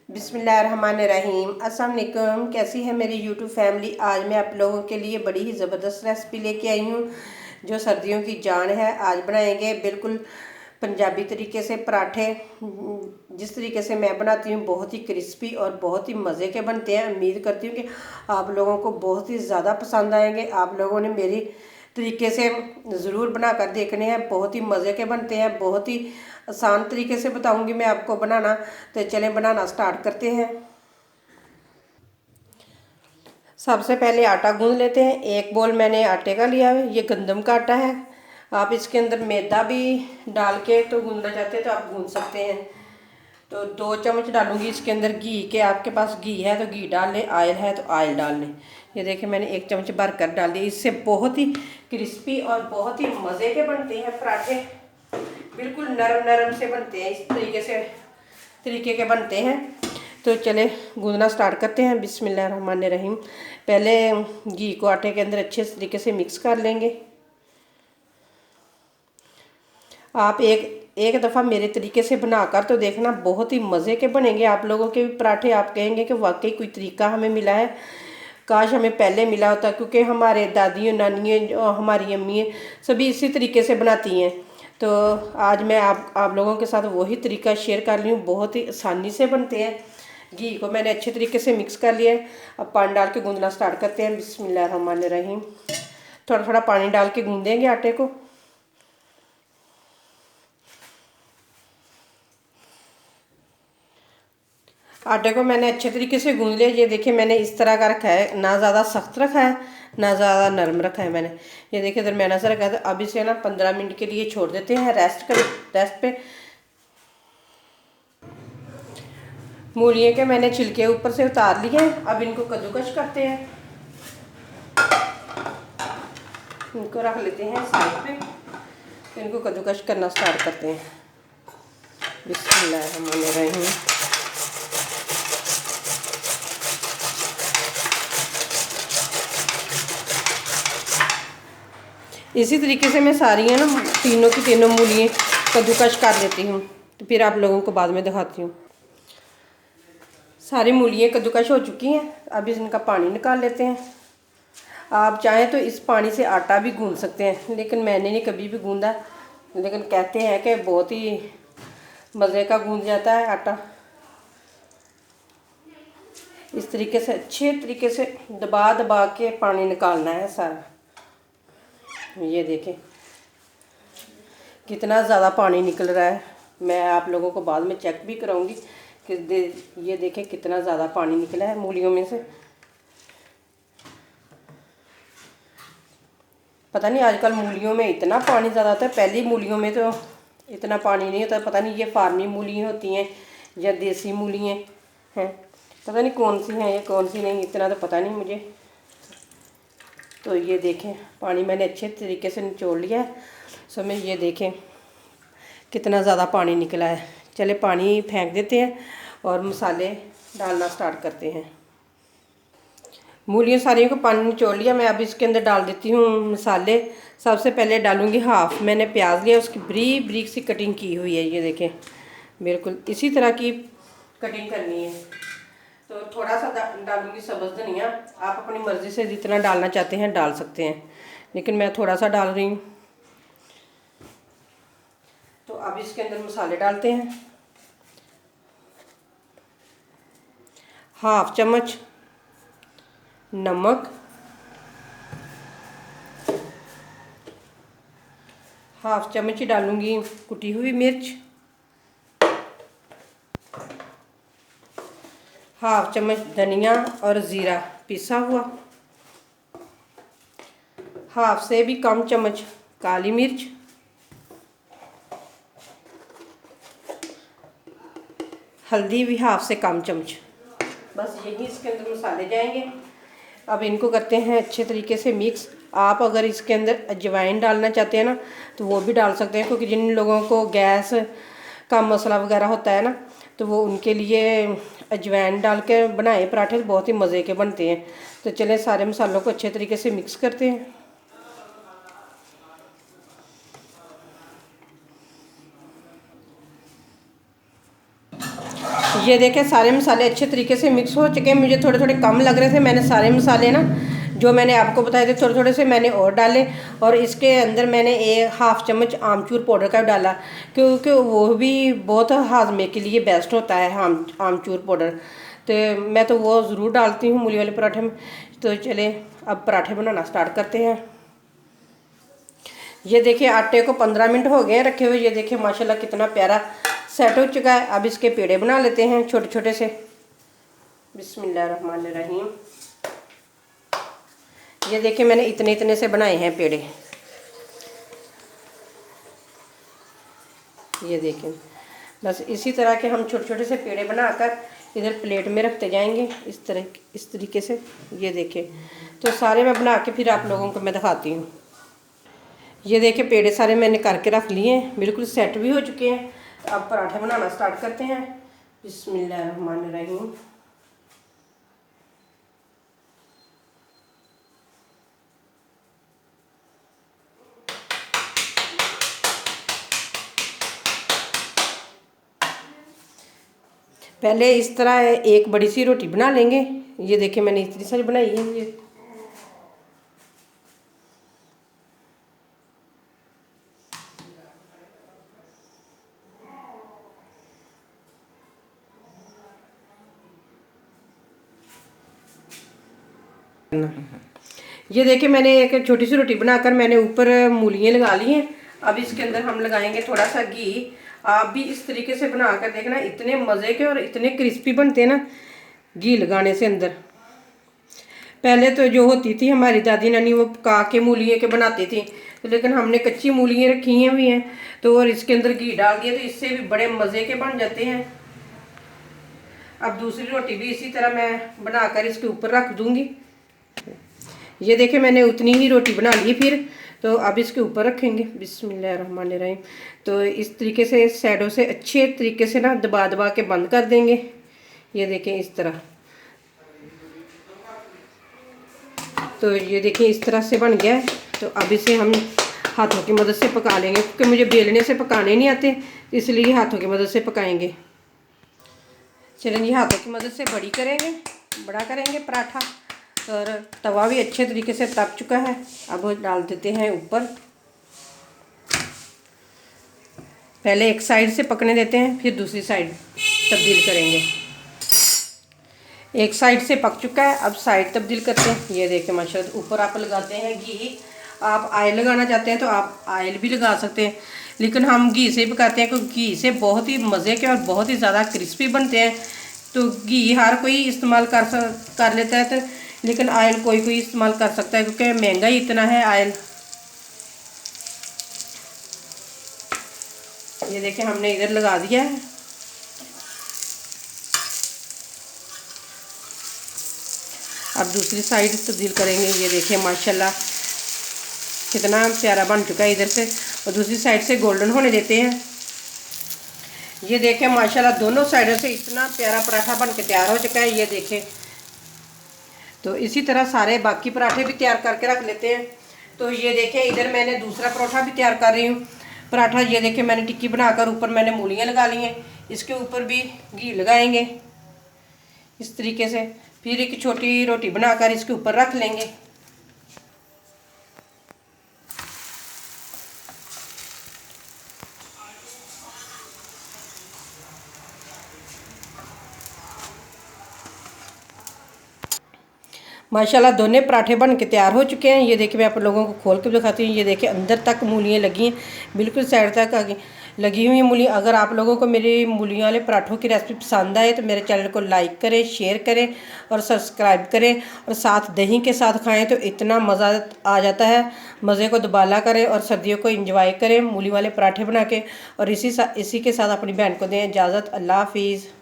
बिस्मिल्लाहिर्रहमानिर्रहीम। अस्सलाम वालेकुम। कैसी है मेरी यूट्यूब फैमिली। आज मैं आप लोगों के लिए बड़ी ही ज़बरदस्त रेसिपी लेके आई हूँ जो सर्दियों की जान है। आज बनाएंगे बिल्कुल पंजाबी तरीके से पराठे। जिस तरीके से मैं बनाती हूँ बहुत ही क्रिस्पी और बहुत ही मज़े के बनते हैं। उम्मीद करती हूँ कि आप लोगों को बहुत ही ज़्यादा पसंद आएंगे। आप लोगों ने मेरी तरीके से ज़रूर बना कर देखने हैं। बहुत ही मज़े के बनते हैं। बहुत ही आसान तरीके से बताऊंगी मैं आपको बनाना। तो चलें बनाना स्टार्ट करते हैं। सबसे पहले आटा गूंद लेते हैं। एक बोल मैंने आटे का लिया है। ये गंदम का आटा है। आप इसके अंदर मैदा भी डाल के तो गूंदना चाहते हैं तो आप गूंद सकते हैं। तो 2 चम्मच डालूंगी इसके अंदर घी के। आपके पास घी है तो घी डाल लें, ऑयल है तो ऑयल डाल लें। ये देखिए मैंने 1 चम्मच भर कर डाल दिया। इससे बहुत ही क्रिस्पी और बहुत ही मज़े के बनते हैं पराठे। बिल्कुल नरम नरम से बनते हैं। इस तरीके के बनते हैं। तो चले गूंदना स्टार्ट करते हैं। बिस्मिल्लाहिर्रहमानिर्रहीम। पहले घी को आटे के अंदर अच्छे तरीके से मिक्स कर लेंगे। आप एक दफ़ा मेरे तरीके से बनाकर तो देखना, बहुत ही मज़े के बनेंगे आप लोगों के भी पराठे। आप कहेंगे कि वाकई कोई तरीका हमें मिला है, काश हमें पहले मिला होता। क्योंकि हमारे दादियों नानियों हमारी अम्मी सभी इसी तरीके से बनाती हैं। तो आज मैं आप लोगों के साथ वही तरीका शेयर कर रही हूँ। बहुत ही आसानी से बनते हैं। घी को मैंने अच्छे तरीके से मिक्स कर लिया है। अब पानी डाल के गूंदना स्टार्ट करते हैं। बिस्मिल्लाहिर्रहमानिर्रहीम। थोड़ा थोड़ा पानी डाल के गूंदेंगे आटे को। आटे को मैंने अच्छे तरीके से गूंद लिया। ये देखिए मैंने इस तरह का रखा है, ना ज़्यादा सख्त रखा है ना ज़्यादा नरम रखा है मैंने। ये देखिए दरमियाना सा रखा है। तो अब इसे ना 15 मिनट के लिए छोड़ देते हैं रेस्ट पे। मूलियों के मैंने छिलके ऊपर से उतार लिए हैं। अब इनको कद्दूकस करते हैं। इनको रख लेते हैं साइड पे। तो इनको कद्दूकस करना स्टार्ट करते हैं। बिस्मिल्लाहिर्रहमानिर्रहीम। इसी तरीके से मैं सारी है ना तीनों की तीनों मूलियाँ कद्दूकस कर लेती हूँ। तो फिर आप लोगों को बाद में दिखाती हूँ। सारी मूलियाँ कद्दूकस हो चुकी हैं। अब इनका पानी निकाल लेते हैं। आप चाहें तो इस पानी से आटा भी गूंद सकते हैं, लेकिन मैंने नहीं कभी भी गूंदा। लेकिन कहते हैं कि बहुत ही मज़े का गूंद जाता है आटा। इस तरीके से अच्छे तरीके से दबा दबा के पानी निकालना है सारा। ये देखें कितना ज़्यादा पानी निकल रहा है। मैं आप लोगों को बाद में चेक भी कराऊंगी कि ये देखें कितना ज़्यादा पानी निकला है मूलियों में से। पता नहीं आजकल मूलियों में इतना पानी ज़्यादा होता है। पहली मूलियों में तो इतना पानी नहीं होता। पता नहीं ये फार्मी मूलियाँ होती हैं या देसी मूलियाँ हैं, पता नहीं कौन सी हैं या कौन सी नहीं, इतना तो पता नहीं मुझे। तो ये देखें पानी मैंने अच्छे तरीके से निचोड़ लिया है। सो में ये देखें कितना ज़्यादा पानी निकला है। चले पानी फेंक देते हैं और मसाले डालना स्टार्ट करते हैं। मूलियों सारियों को पानी निचोड़ लिया। मैं अब इसके अंदर डाल देती हूँ मसाले। सबसे पहले डालूंगी हाफ़ मैंने प्याज लिया, उसकी बरीक बरीक सी कटिंग की हुई है। ये देखें बिल्कुल इसी तरह की कटिंग करनी है। तो थोड़ा सा डालूंगी सब्ज़ धनिया। आप अपनी मर्ज़ी से जितना डालना चाहते हैं डाल सकते हैं, लेकिन मैं थोड़ा सा डाल रही हूँ। तो अब इसके अंदर मसाले डालते हैं। हाफ़ चम्मच नमक, हाफ़ चम्मच ही डालूंगी कुटी हुई मिर्च, हाफ़ चम्मच धनिया और ज़ीरा पिसा हुआ, हाफ़ से भी कम चम्मच काली मिर्च, हल्दी भी हाफ़ से कम चम्मच। बस यही इसके अंदर मसाले जाएंगे। अब इनको करते हैं अच्छे तरीके से मिक्स। आप अगर इसके अंदर अजवाइन डालना चाहते हैं ना तो वो भी डाल सकते हैं, क्योंकि जिन लोगों को गैस का मसला वगैरह होता है ना तो वो उनके लिए अजवाइन डाल के बनाए पराठे बहुत ही मज़े के बनते हैं। तो चलें सारे मसालों को अच्छे तरीके से मिक्स करते हैं। ये देखें सारे मसाले अच्छे तरीके से मिक्स हो चुके हैं। मुझे थोड़े थोड़े कम लग रहे थे, मैंने सारे मसाले ना जो मैंने आपको बताए थे थोड़े थोड़े से मैंने और डाले। और इसके अंदर मैंने एक हाफ़ चम्मच आमचूर पाउडर का डाला, क्योंकि वो भी बहुत हाजमे के लिए बेस्ट होता है आमचूर पाउडर। तो मैं तो वो ज़रूर डालती हूँ मूली वाले पराठे में। तो चले अब पराठे बनाना स्टार्ट करते हैं। ये देखिए आटे को 15 मिनट हो गए हैं रखे हुए। ये देखिए माशाल्लाह कितना प्यारा सेट हो चुका है। अब इसके पेड़े बना लेते हैं छोटे छोटे से। बिस्मिल्लाहिर्रहमानिर्रहीम। ये देखिए मैंने इतने इतने से बनाए हैं पेड़े। ये देखें, बस इसी तरह के हम छोटे छोटे से पेड़े बनाकर इधर प्लेट में रखते जाएंगे इस तरीके से। ये देखें, तो सारे मैं बना के फिर आप लोगों को मैं दिखाती हूँ। ये देखिए पेड़े सारे मैंने करके रख लिए हैं, बिल्कुल सेट भी हो चुके हैं। तो अब पराठे बनाना स्टार्ट करते हैं। बिस्मिल्लाहिर्रहमानिर्रहीम। पहले इस तरह एक बड़ी सी रोटी बना लेंगे। ये देखिए मैंने इतनी सारी बनाई है। ये ये देखिए मैंने एक छोटी सी रोटी बनाकर मैंने ऊपर मूलियाँ लगा ली हैं। अब इसके अंदर हम लगाएंगे थोड़ा सा घी। आप भी इस तरीके से बनाकर देखना, इतने मज़े के और इतने क्रिस्पी बनते हैं ना घी लगाने से अंदर। पहले तो जो होती थी हमारी दादी नानी वो पका के मूलियाँ के बनाती थी, तो लेकिन हमने कच्ची मूलियाँ रखी हैं भी हैं तो और इसके अंदर घी डाल दिया तो इससे भी बड़े मज़े के बन जाते हैं। अब दूसरी रोटी भी इसी तरह मैं बनाकर इसके ऊपर रख दूँगी। ये देखिए मैंने उतनी ही रोटी बना ली फिर, तो अब इसके ऊपर रखेंगे। बिस्मिल्लाहिर्रहमानिर्रहीम। तो इस तरीके से साइडों से अच्छे तरीके से ना दबा दबा के बंद कर देंगे। ये देखें इस तरह। तो ये देखिए इस तरह से बन गया है। तो अब इसे हम हाथों की मदद से पका लेंगे, क्योंकि मुझे बेलने से पकाने नहीं आते, इसलिए हाथों की मदद से पकाएंगे। चलेंगे हाथों की मदद से बड़ा करेंगे पराठा। और तवा भी अच्छे तरीके से तप चुका है। अब डाल देते हैं ऊपर। पहले एक साइड से पकने देते हैं, फिर दूसरी साइड तब्दील करेंगे। एक साइड से पक चुका है, अब साइड तब्दील करते हैं। ये देखें माशाल्लाह ऊपर आप लगाते हैं घी। आप ऑयल लगाना चाहते हैं तो आप ऑयल भी लगा सकते हैं, लेकिन हम घी से पकाते हैं क्योंकि घी से बहुत ही मज़े के और बहुत ही ज़्यादा क्रिस्पी बनते हैं। तो घी हर कोई इस्तेमाल कर लेता है, तो लेकिन ऑयल कोई कोई इस्तेमाल कर सकता है, क्योंकि महंगा ही इतना है ऑयल। ये देखें हमने इधर लगा दिया है। अब दूसरी साइड तब्दील करेंगे। ये देखिए माशाल्लाह कितना प्यारा बन चुका है इधर से, और दूसरी साइड से गोल्डन होने देते हैं। ये देखें माशाल्लाह दोनों साइडों से इतना प्यारा पराठा बन के तैयार हो चुका है। ये देखें, तो इसी तरह सारे बाकी पराठे भी तैयार करके रख लेते हैं। तो ये देखें इधर मैंने दूसरा पराठा भी तैयार कर रही हूँ पराठा। ये देखें मैंने टिक्की बनाकर ऊपर मैंने मूलियाँ लगा ली हैं, इसके ऊपर भी घी लगाएंगे इस तरीके से। फिर एक छोटी रोटी बनाकर इसके ऊपर रख लेंगे। माशाल्लाह दोनों पराठे बन के तैयार हो चुके हैं। ये देखिए मैं आप लोगों को खोल के दिखाती हूँ। ये देखिए अंदर तक मूलियाँ लगी हैं, बिल्कुल साइड तक लगी हुई हैं मूलियाँ। अगर आप लोगों को मेरी मूलियाँ वाले पराठों की रेसिपी पसंद आए तो मेरे चैनल को लाइक करें, शेयर करें और सब्सक्राइब करें, और साथ दही के साथ खाएँ तो इतना मज़ा आ जाता है। मज़े को दुबाला करें और सर्दियों को इंजॉय करें मूली वाले पराठे बना के। और इसी के साथ अपनी बहन को दें इजाज़त। अल्लाह हाफिज़।